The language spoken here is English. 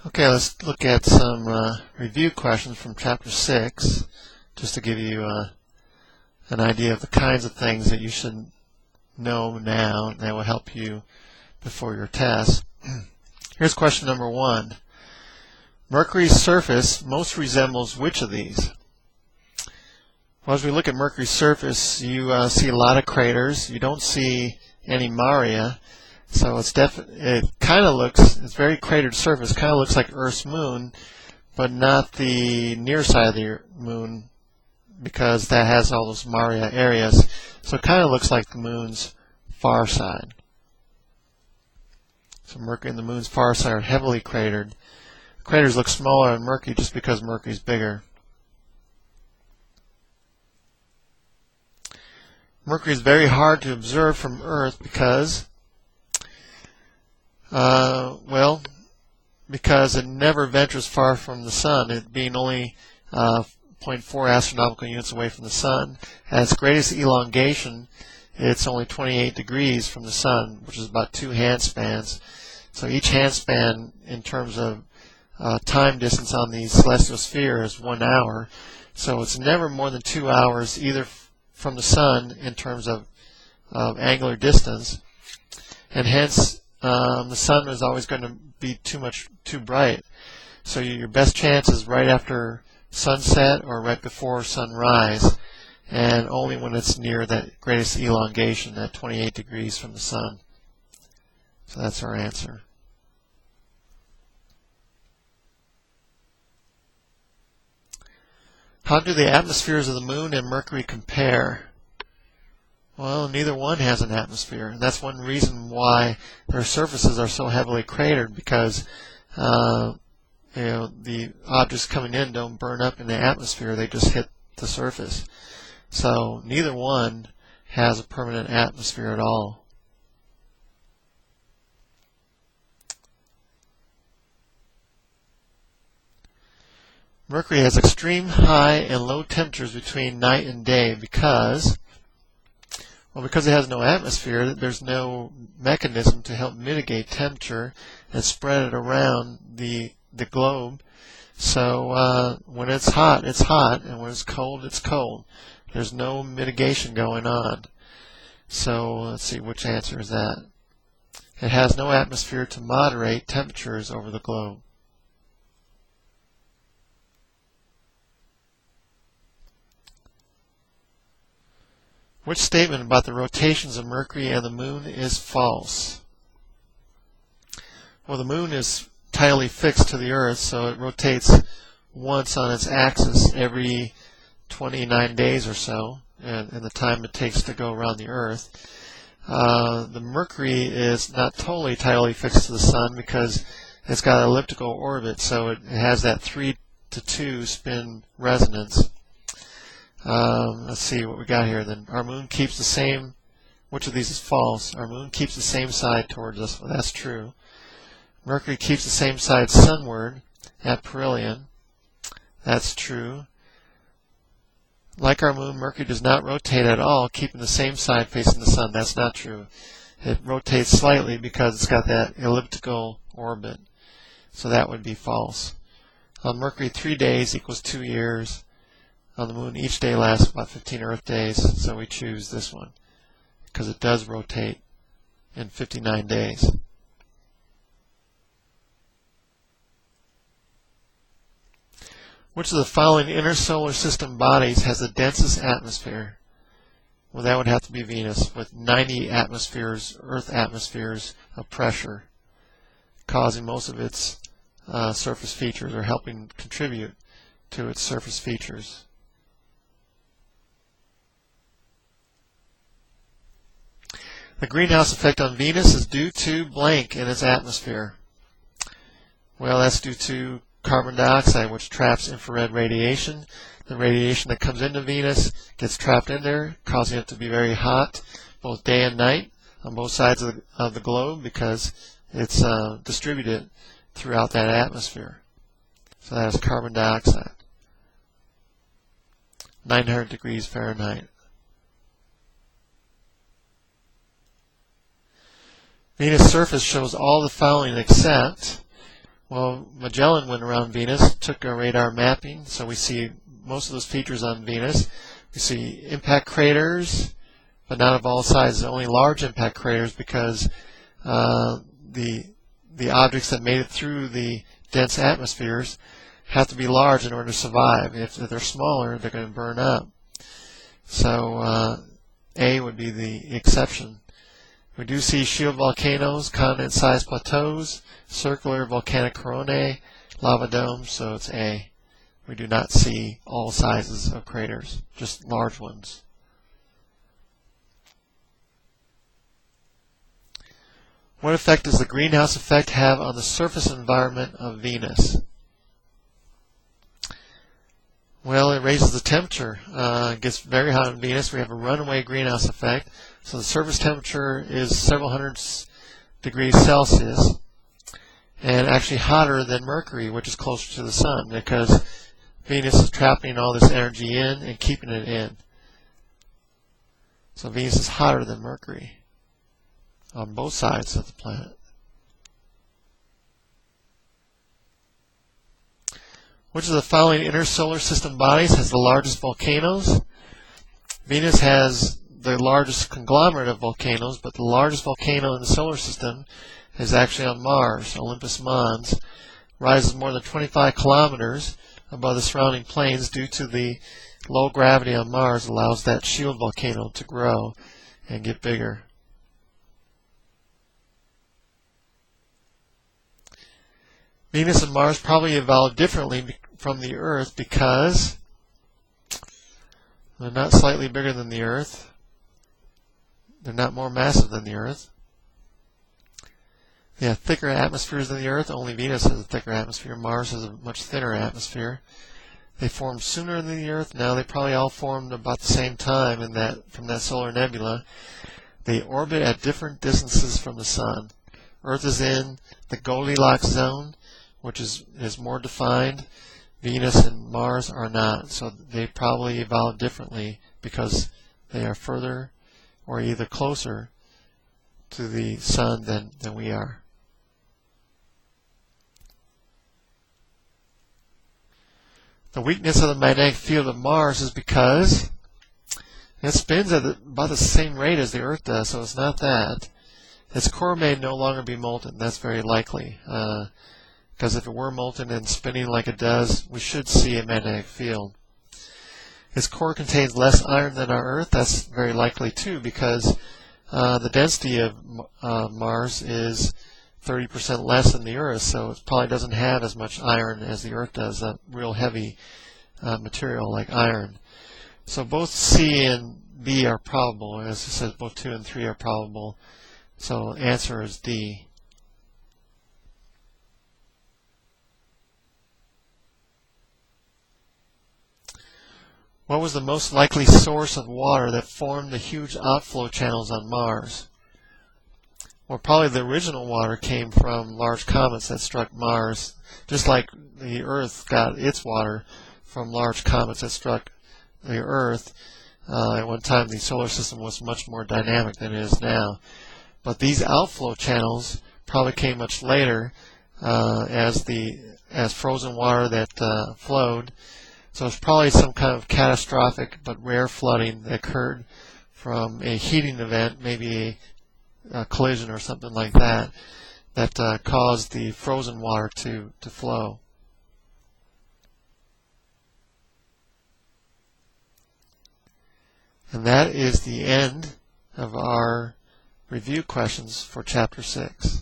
Okay, let's look at some review questions from Chapter 6, just to give you an idea of the kinds of things that you should know now and that will help you before your test. Here's question number 1. Mercury's surface most resembles which of these? Well, as we look at Mercury's surface, you see a lot of craters. You don't see any maria. So it's very cratered surface, kind of looks like Earth's moon, but not the near side of the moon because that has all those maria areas. So it kind of looks like the moon's far side. So Mercury and the moon's far side are heavily cratered. Craters look smaller on Mercury just because Mercury's bigger. Mercury is very hard to observe from Earth because because it never ventures far from the sun, it being only 0.4 astronomical units away from the sun. At its greatest elongation, it's only 28 degrees from the sun, which is about 2 handspans. So each handspan, in terms of time distance on the celestial sphere, is 1 hour. So it's never more than 2 hours either from the sun in terms of angular distance, and hence the sun is always going to be too bright. So your best chance is right after sunset or right before sunrise, and only when it's near that greatest elongation, that 28 degrees from the sun. So that's our answer. How do the atmospheres of the Moon and Mercury compare? Well, neither one has an atmosphere, and that's one reason why their surfaces are so heavily cratered, because the objects coming in don't burn up in the atmosphere, they just hit the surface. So neither one has a permanent atmosphere at all. Mercury has extreme high and low temperatures between night and day because it has no atmosphere. There's no mechanism to help mitigate temperature and spread it around the globe. So when it's hot, and when it's cold. There's no mitigation going on. So let's see, which answer is that? It has no atmosphere to moderate temperatures over the globe. Which statement about the rotations of Mercury and the Moon is false? Well, the Moon is tidally fixed to the Earth, so it rotates once on its axis every 29 days or so, and the time it takes to go around the Earth. The Mercury is not totally tidally fixed to the Sun because it's got an elliptical orbit, so it has that 3-to-2 spin resonance. Let's see what we got here then. Our Moon keeps the same. Which of these is false? Our Moon keeps the same side towards us. Well, that's true. Mercury keeps the same side sunward at perihelion. That's true. Like our Moon, Mercury does not rotate at all, keeping the same side facing the Sun. That's not true. It rotates slightly because it's got that elliptical orbit. So that would be false. On Mercury, 3 days equals 2 years. On the Moon, each day lasts about 15 Earth days, so we choose this one because it does rotate in 59 days. Which of the following inner solar system bodies has the densest atmosphere? Well, that would have to be Venus, with 90 atmospheres, Earth atmospheres of pressure, causing most of its surface features, or helping contribute to its surface features. The greenhouse effect on Venus is due to blank in its atmosphere. Well, that's due to carbon dioxide, which traps infrared radiation. The radiation that comes into Venus gets trapped in there, causing it to be very hot, both day and night, on both sides of the globe, because it's distributed throughout that atmosphere. So that is carbon dioxide. 900 degrees Fahrenheit. Venus' surface shows all the following except, Well, Magellan went around Venus, took a radar mapping, so we see most of those features on Venus. We see impact craters, but not of all sizes, only large impact craters, because the objects that made it through the dense atmospheres have to be large in order to survive. If they're smaller, they're going to burn up. So A would be the exception. We do see shield volcanoes, continent-sized plateaus, circular volcanic coronae, lava domes, so it's A. We do not see all sizes of craters, just large ones. What effect does the greenhouse effect have on the surface environment of Venus? Well, it raises the temperature. It gets very hot on Venus. We have a runaway greenhouse effect. So the surface temperature is several hundred degrees Celsius, and actually hotter than Mercury, which is closer to the Sun, because Venus is trapping all this energy in and keeping it in. So Venus is hotter than Mercury on both sides of the planet. Which of the following inner solar system bodies has the largest volcanoes? Venus has the largest conglomerate of volcanoes, but the largest volcano in the solar system is actually on Mars. Olympus Mons rises more than 25 kilometers above the surrounding plains due to the low gravity on Mars allows that shield volcano to grow and get bigger. Venus and Mars probably evolved differently from the Earth because they're not slightly bigger than the Earth. They're not more massive than the Earth. They have thicker atmospheres than the Earth. Only Venus has a thicker atmosphere. Mars has a much thinner atmosphere. They formed sooner than the Earth. Now they probably all formed about the same time from that solar nebula. They orbit at different distances from the Sun. Earth is in the Goldilocks zone, which is more defined. Venus and Mars are not. So they probably evolved differently because they are further or either closer to the Sun than we are. The weakness of the magnetic field of Mars is because it spins at about the same rate as the Earth does, so it's not that. Its core may no longer be molten. That's very likely. Because if it were molten and spinning like it does, we should see a magnetic field. Its core contains less iron than our Earth. That's very likely too, because the density of Mars is 30% less than the Earth, so it probably doesn't have as much iron as the Earth does, a real heavy material like iron. So both C and B are probable. As it says, both 2 and 3 are probable. So answer is D. What was the most likely source of water that formed the huge outflow channels on Mars? Well, probably the original water came from large comets that struck Mars, just like the Earth got its water from large comets that struck the Earth. At one time, the solar system was much more dynamic than it is now. But these outflow channels probably came much later as frozen water that flowed. So it's probably some kind of catastrophic but rare flooding that occurred from a heating event, maybe a collision or something like that, that caused the frozen water to flow. And that is the end of our review questions for Chapter 6.